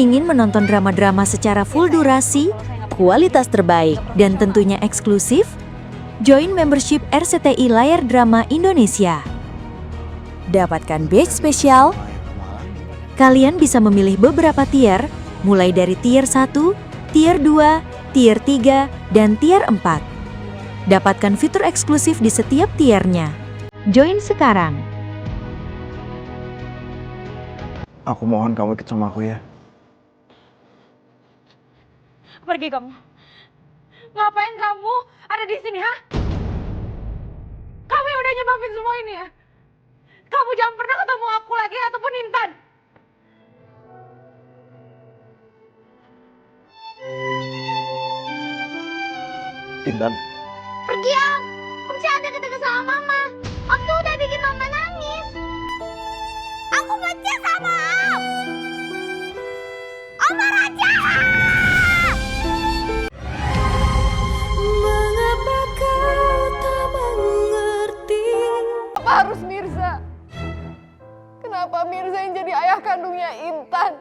Ingin menonton drama-drama secara full durasi, kualitas terbaik, dan tentunya eksklusif? Join membership RCTI Layar Drama Indonesia. Dapatkan batch spesial. Kalian bisa memilih beberapa tier, mulai dari tier 1, tier 2, tier 3, dan tier 4. Dapatkan fitur eksklusif di setiap tiernya. Join sekarang. Aku mohon kamu ikut sama aku ya. Pergi kamu. Ngapain kamu ada di sini, ha? Kamu yang udah nyebabin semua ini ya? Kamu jangan pernah ketemu aku lagi ataupun Intan. Intan. Pergi, Om. Om jangan deket-deket sama Mama. Om tuh udah bikin Mama nangis. Aku benci sama Om. Om Raja! Mengapa kau tak mengerti? Apa harus Mirza? Kenapa Mirza yang jadi ayah kandungnya Intan?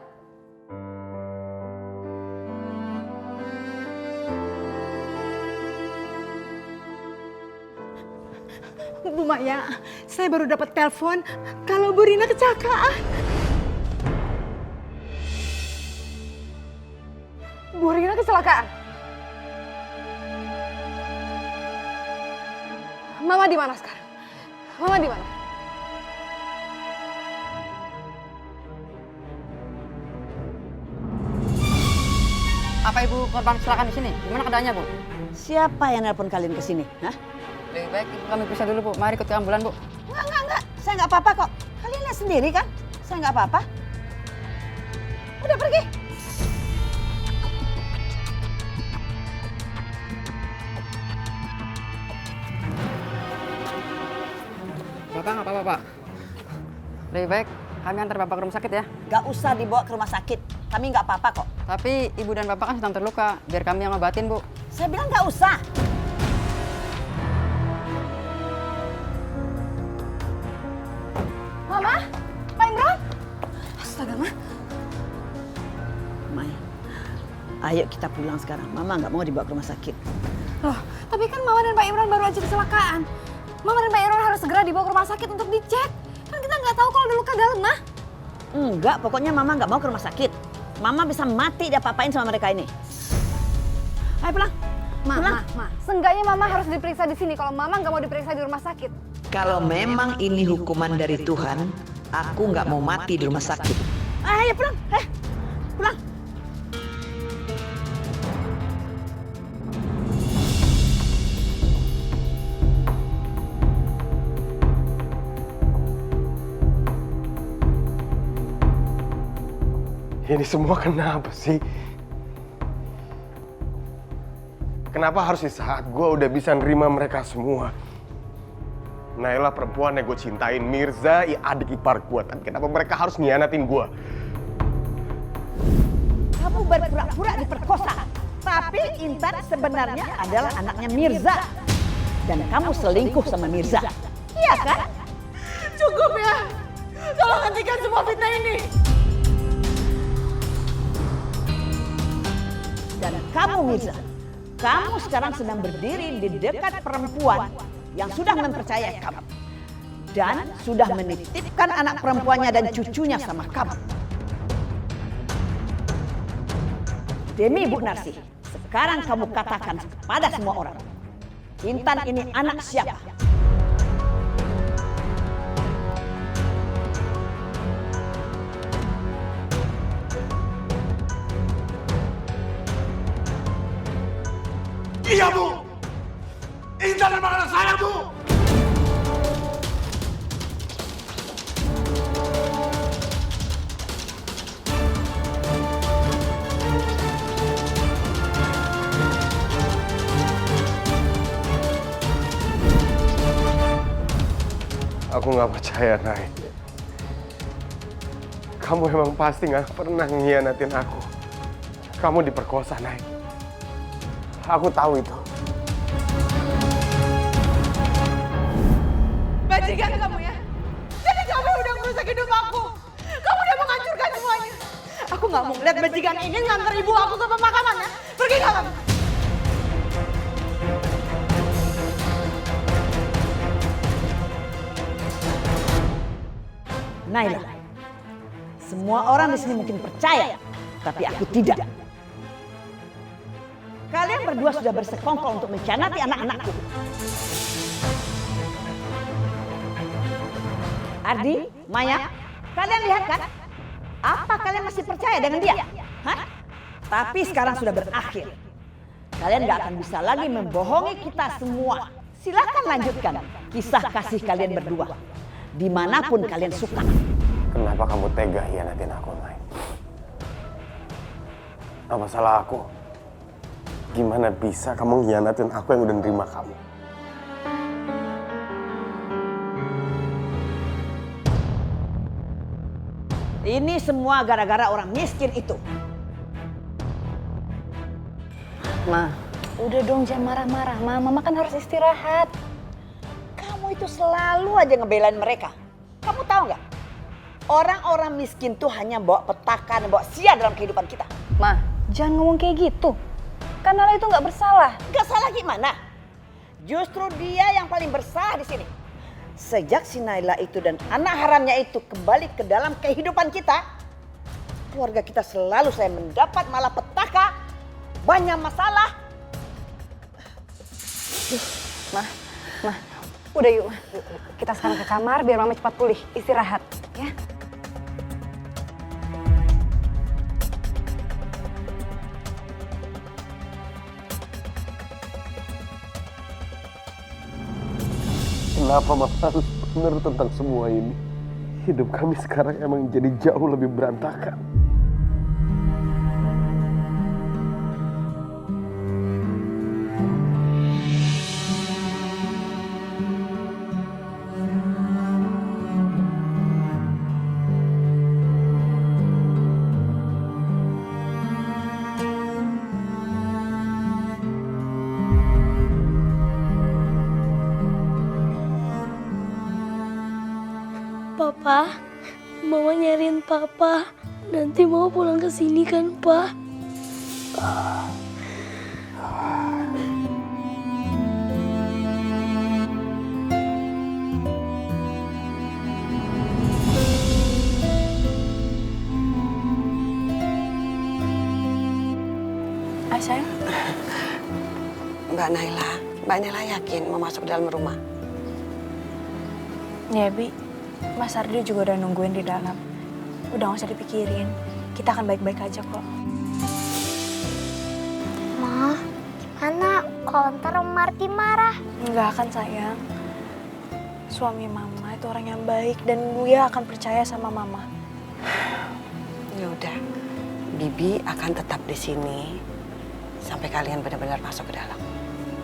Bu Maya, saya baru dapat telepon kalau Bu Rina kecelakaan. Bu Rina kecelakaan? Mama di mana sekarang? Mama di mana? Apa ibu korban kecelakaan di sini? Gimana keadaannya, Bu? Siapa yang nelpon kalian ke sini? Hah? Lebih baik ibu kami periksa dulu, Bu. Mari ikut ke ambulan, Bu. Enggak. Saya nggak apa-apa kok. Kalian lihat sendiri kan? Saya nggak apa-apa. Udah pergi. Bapak nggak apa-apa, Pak. Lebih baik kami antar Bapak ke rumah sakit ya. Nggak usah dibawa ke rumah sakit. Kami nggak apa-apa kok. Tapi ibu dan Bapak kan sedang terluka. Biar kami yang ngobatin, Bu. Saya bilang nggak usah. Mama? Pak Imran? Astaga, Ma. Maya, ayo kita pulang sekarang. Mama nggak mau dibawa ke rumah sakit. Loh, tapi kan Mama dan Pak Imran baru aja kecelakaan. Mama dan Pak Imran harus segera dibawa ke rumah sakit untuk dicek. Kan kita nggak tahu kalau ada luka dalam, Ma. Enggak, pokoknya Mama nggak mau ke rumah sakit. Mama bisa mati diapa-apain sama mereka ini. Ayo pulang. Pulang. Ma. Seenggaknya Mama harus diperiksa di sini kalau Mama nggak mau diperiksa di rumah sakit. Kalau memang ini hukuman dari Tuhan, aku nggak mau mati di rumah sakit. Ayo pulang. Pulang. Ini semua kenapa sih? Kenapa harus di saat gue udah bisa nerima mereka semua? Naila perempuan yang gue cintain, Mirza adik ipar gue. Tapi kenapa mereka harus ngianatin gue? Kamu berpura-pura diperkosa. Tapi Intan sebenarnya adalah anaknya Mirza. Dan kamu selingkuh sama Mirza. Iya kan? Cukup ya. Tolong hentikan semua fitnah ini. Dan kamu Mirza, kamu sekarang sedang berdiri di dekat perempuan yang sudah mempercayai kamu. Dan sudah menitipkan anak perempuannya dan cucunya sama kamu. Demi Bu Narsi, sekarang kamu katakan kepada semua orang, Intan ini anak siapa? Iya, Bu! Intan memang anak saya, Bu! Aku nggak percaya, Nay. Kamu emang pasti nggak pernah ngianatin aku. Kamu diperkosa, Nay. Aku tahu itu. Bajingan kamu ya. Jadi kamu udah merusak hidup aku. Kamu udah menghancurkan semuanya. Aku nggak mau lihat bajingan ini nganter ibu aku ke pemakaman ya. Pergi kamu. Naila, semua orang di sini mungkin percaya, tapi aku tidak. Kalian berdua sudah bersekongkol untuk mengkhianati anak-anakku. Ardi, Maya, kalian lihat kan? Apa kalian masih percaya dengan dia? Hah? Tapi sekarang sudah berakhir. Kalian gak akan bisa lagi membohongi kita semua. Silakan lanjutkan kisah kasih kalian berdua. Dimanapun kalian suka. Kenapa kamu tega hianatin aku, Mai? Apa salah aku? Gimana bisa kamu hianatin aku yang udah nerima kamu? Ini semua gara-gara orang miskin itu. Ma, udah dong jangan marah-marah, Ma. Mama kan harus istirahat. Kamu itu selalu aja ngebelain mereka. Kamu tahu nggak? Orang-orang miskin tuh hanya bawa petaka dan bawa sia dalam kehidupan kita. Ma, jangan ngomong kayak gitu. Kan Nala itu nggak bersalah. Nggak salah gimana? Justru dia yang paling bersalah di sini. Sejak si Naila itu dan anak haramnya itu kembali ke dalam kehidupan kita, keluarga kita selalu saya mendapat malah petaka, banyak masalah. Ma, udah yuk. Kita sekarang ke kamar biar Mama cepat pulih. Istirahat, ya. Kenapa Mama harus benar tentang semua ini? Hidup kami sekarang emang jadi jauh lebih berantakan. Papa, Mama nyariin Papa. Nanti mau pulang ke sini kan, Pa? Sayang. Mbak Naila yakin mau masuk dalam rumah? Ya, Bi. Mas Ardi juga udah nungguin di dalam. Udah gak usah dipikirin. Kita akan baik-baik aja kok. Ma, gimana kalau ntar Om Marti marah? Enggak akan, sayang. Suami Mama itu orang yang baik dan dia akan percaya sama Mama. Ya udah, Bibi akan tetap di sini sampai kalian benar-benar masuk ke dalam.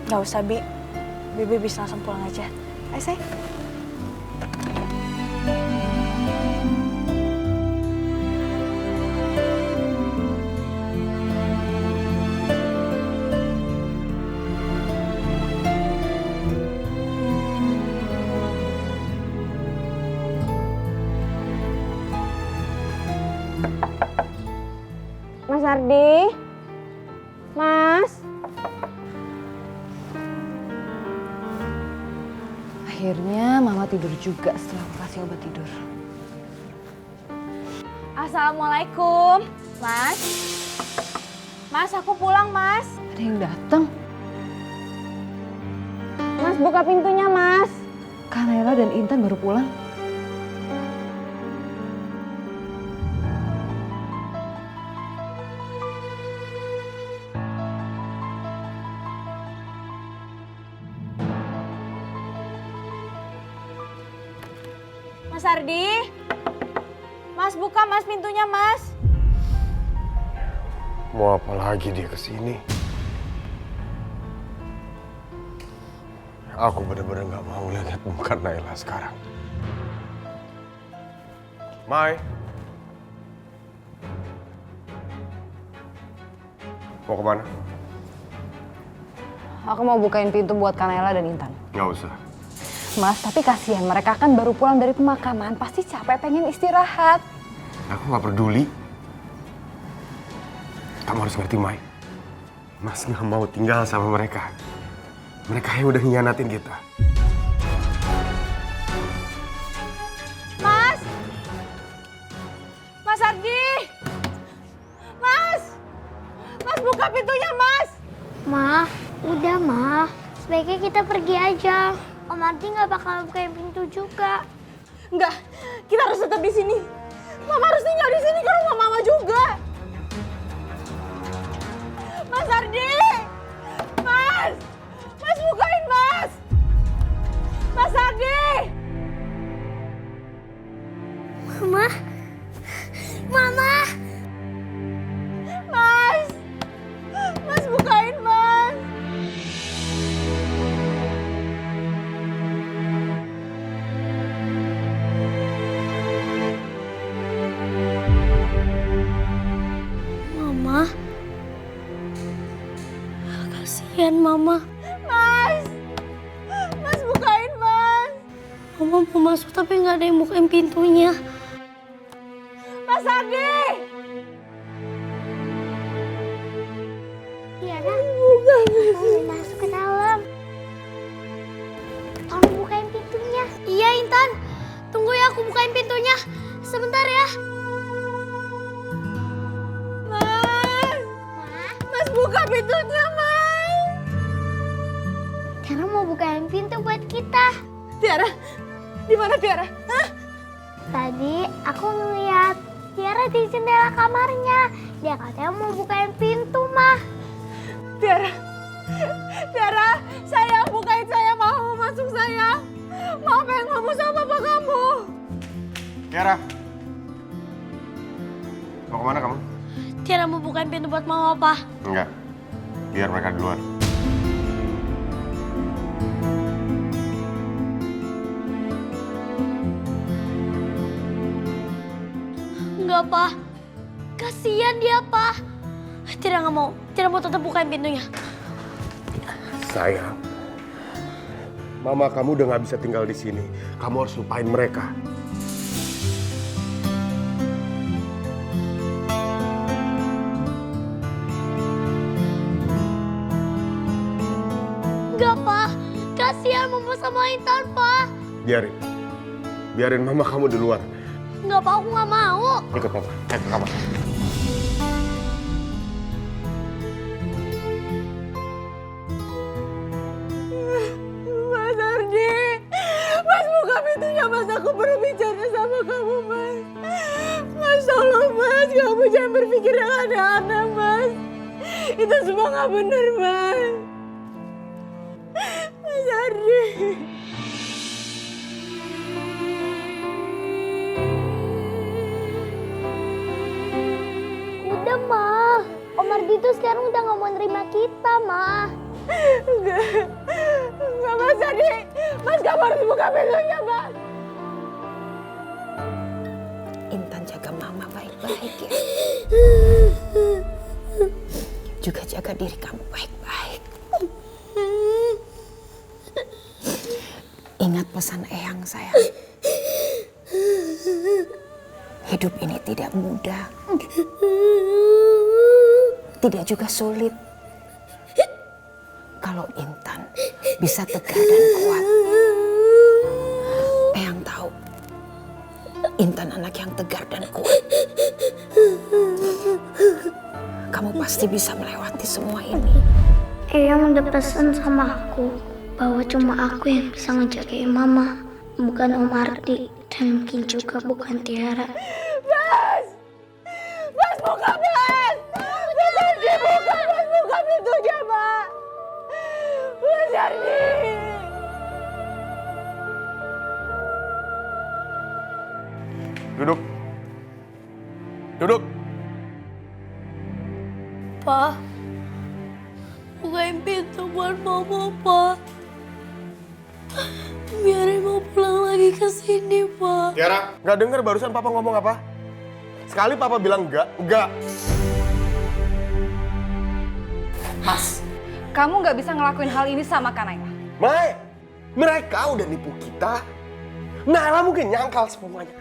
Gak usah, Bi. Bibi bisa langsung pulang aja. Ayo, sayang. Mas Ardi? Mas? Akhirnya Mama tidur juga setelah aku kasih obat tidur. Assalamualaikum, Mas. Mas, aku pulang, Mas. Ada yang datang. Mas, buka pintunya, Mas. Kak Naila dan Intan baru pulang. Mas Ardi, Mas buka Mas pintunya Mas. Mau apa lagi dia kesini? Aku benar-benar nggak mau lihat muka Naila sekarang. Mai, mau kemana? Aku mau bukain pintu buat Kak Naila dan Intan. Nggak usah. Mas, tapi kasihan mereka kan baru pulang dari pemakaman, pasti capek pengen istirahat. Aku nggak peduli. Kamu harus ngerti, Mai. Mas nggak mau tinggal sama mereka. Mereka yang udah ngianatin kita. Mas! Mas Ardi! Mas! Mas buka pintunya, Mas! Ma, udah Ma. Sebaiknya kita pergi aja. Om Ardi nggak bakal bukain pintu juga. Enggak, kita harus tetap di sini. Mama harus tinggal di sini ke rumah Mama juga. Mas Ardi! Mas! Mas bukain, Mas! Mas Ardi! Mama? Mama! Mas! Mas bukain, Mas! Mama? Kasihan Mama. Mas! Mas bukain, Mas! Mama mau masuk tapi nggak ada yang bukain pintunya. Mas Ardi! Tiara, mau masuk ke dalam. Tolong bukain pintunya. Iya Intan, tunggu ya aku bukain pintunya. Sebentar ya. Mas! Mas buka pintunya, Mas! Tiara mau bukain pintu buat kita. Tiara, di mana Tiara? Hah? Tadi aku ngeliat Tiara di jendela kamarnya. Dia katanya mau bukain pintu, Mah. Tiara, Tiara, sayang bukain, saya mau masuk, sayang. Mau pengen ngomong sama papa kamu. Tiara. Mau kemana kamu? Tiara mau bukain pintu buat Mama, Pak. Enggak. Biar mereka di luar. Enggak, Pak. Kasihan dia, Pak. Tiara nggak mau. Tiara mau tetap bukain pintunya. Sayang. Mama kamu udah nggak bisa tinggal di sini. Kamu harus lupain mereka. Enggak, Pak. Kasihan Mama sama Intan, Pak. Biarin. Biarin mama kamu di luar. Enggak, Pak. Aku nggak mau. Ikut papa. Ayo ke kamar. Mas Ardi, Mas buka pintunya, Mas. Aku perlu bicara sama kamu, Mas. Mas tolong, Mas. Kamu jangan berpikir yang aneh-aneh, Mas. Itu semua nggak benar, Mas. Mas Ardi. Udah, Ma. Om Ardi tuh sekarang udah nggak mau nerima kita, Ma. Enggak, Mas Ardi. Mas, kamu harus buka pintunya, Mas. Intan jaga mama baik-baik ya. Juga jaga diri kamu baik-baik. Ingat pesan Eyang sayang. Hidup ini tidak mudah. Tidak juga sulit. Kalau Intan bisa tegar dan kuat. Eyang tahu Intan anak yang tegar dan kuat. Kamu pasti bisa melewati semua ini. Eyang udah pesan sama aku bahwa cuma aku yang bisa ngejagain Mama, bukan Om Ardi, dan mungkin juga bukan Tiara. Mas! Mas buka, Mas! Mas Ardi buka, Mas buka pintunya, Mas! Mas Ardi! Duduk. Duduk. Pa, bukain pintu buat Mama, Pa. Biarin mau pulang lagi ke sini, Pa. Tiara, nggak dengar barusan papa ngomong apa? Sekali papa bilang enggak. Mas, kamu nggak bisa ngelakuin hal ini sama Kanaya. Mai, mereka udah nipu kita. Nailah mungkin nyangkal semuanya.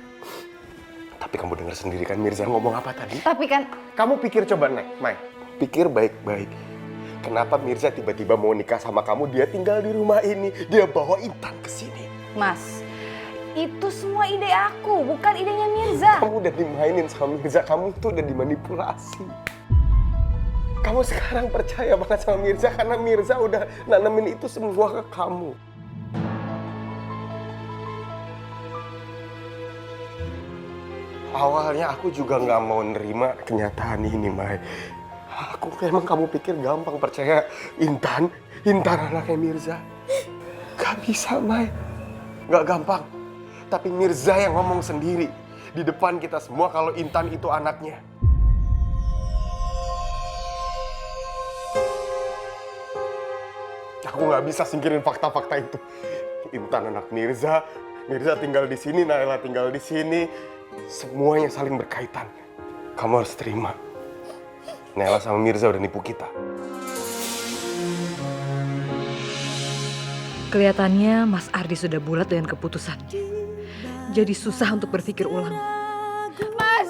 Tapi kamu dengar sendiri kan Mirza ngomong apa tadi? Tapi kan, Kamu pikir coba, Mai. Pikir baik-baik. Kenapa Mirza tiba-tiba mau nikah sama kamu? Dia tinggal di rumah ini. Dia bawa Intan ke sini. Mas, itu semua ide aku, bukan idenya Mirza. Kamu udah dimainin sama Mirza. Kamu tuh udah dimanipulasi. Kamu sekarang percaya banget sama Mirza karena Mirza udah nanemin itu semua ke kamu. Awalnya aku juga nggak mau nerima kenyataan ini, Mai. Emang kamu pikir gampang percaya Intan anaknya Mirza? Gak bisa, Mai. Gak gampang. Tapi Mirza yang ngomong sendiri di depan kita semua kalau Intan itu anaknya. Aku nggak bisa singkirin fakta-fakta itu. Intan anak Mirza, Mirza tinggal di sini, Naila tinggal di sini. Semuanya saling berkaitan. Kamu harus terima. Naila sama Mirza udah nipu kita. Kelihatannya Mas Ardi sudah bulat dengan keputusannya. Jadi susah untuk berpikir ulang. Mas!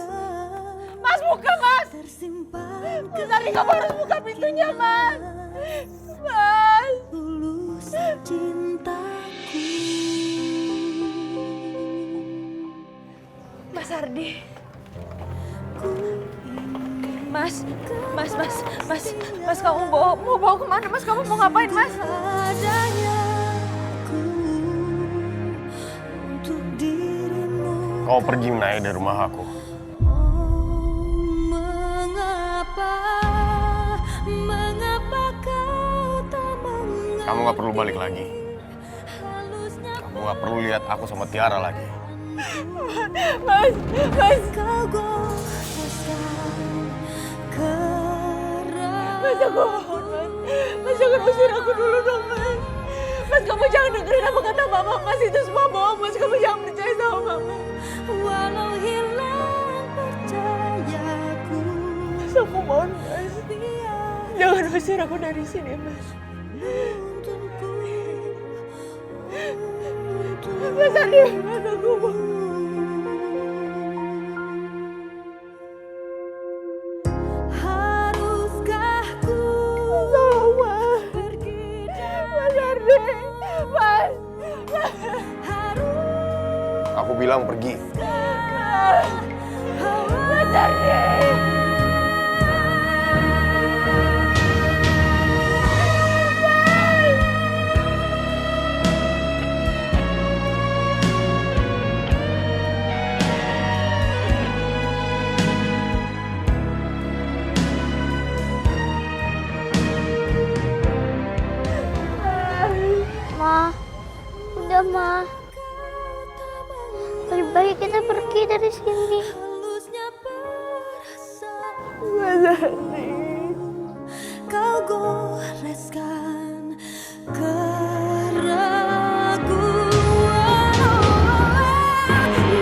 Mas, buka, Mas! Mas Ardi, kamu harus buka pintunya, Mas! Mas! Mas Ardi. Mas, kamu mau bawa kemana? Mas, kamu mau ngapain, Mas? Kau pergi naik dari rumah aku. Kamu gak perlu balik lagi. Kamu gak perlu lihat aku sama Tiara lagi. Mas! Mas, aku mohon, Mas. Mas, jangan usir aku dulu dong, Mas. Mas, kamu jangan dengerin apa kata Mama. Mas, itu semua bohong, Mas. Kamu jangan percaya sama Mama. Walau hilang percayaku. Mas, aku mohon, Mas. Jangan usir aku dari sini, Mas. Mas Ardi, Mas, aku mohon. Aku bilang pergi. Mas Ardi. Ma, udah, Ma. Lebih baik kita pergi dari sini. Mas Ardi. Kau goreskan keraguan,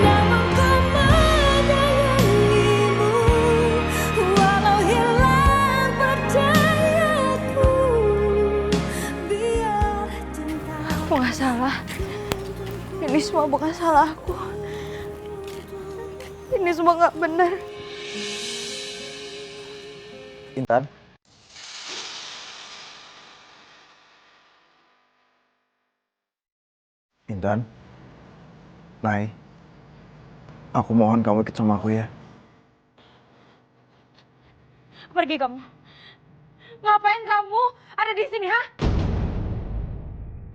namun kau menyayangimu, walau hilang percayaku. Biar cinta. Aku gak salah. Ini semua bukan salah aku. Ini semua gak benar. Intan? Intan? Mai? Aku mohon kamu ikut sama aku ya. Pergi kamu. Ngapain kamu ada di sini, ha?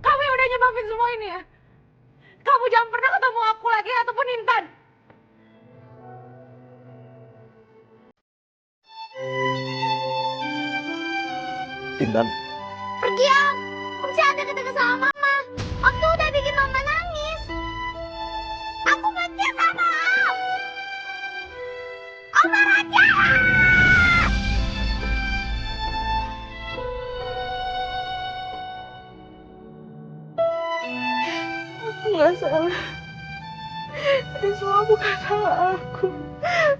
Kamu yang udah nyebabin semua ini ya? Kamu jangan pernah ketemu aku lagi ataupun Intan. Intan? Pergi, Om. Om jangan deket-deket sama Mama. Om tuh udah bikin Mama nangis. Aku benci sama Om. Om marah jahat. Aku gak salah. Ini semua bukan salah aku.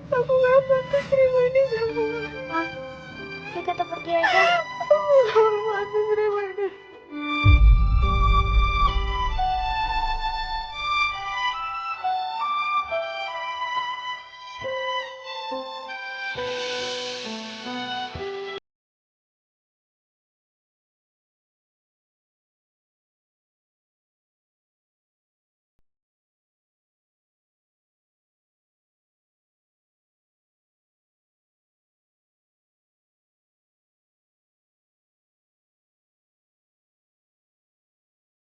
Aku gak pantas terima ini semua. Ma, kita pergi aja. Aku gak pantas terima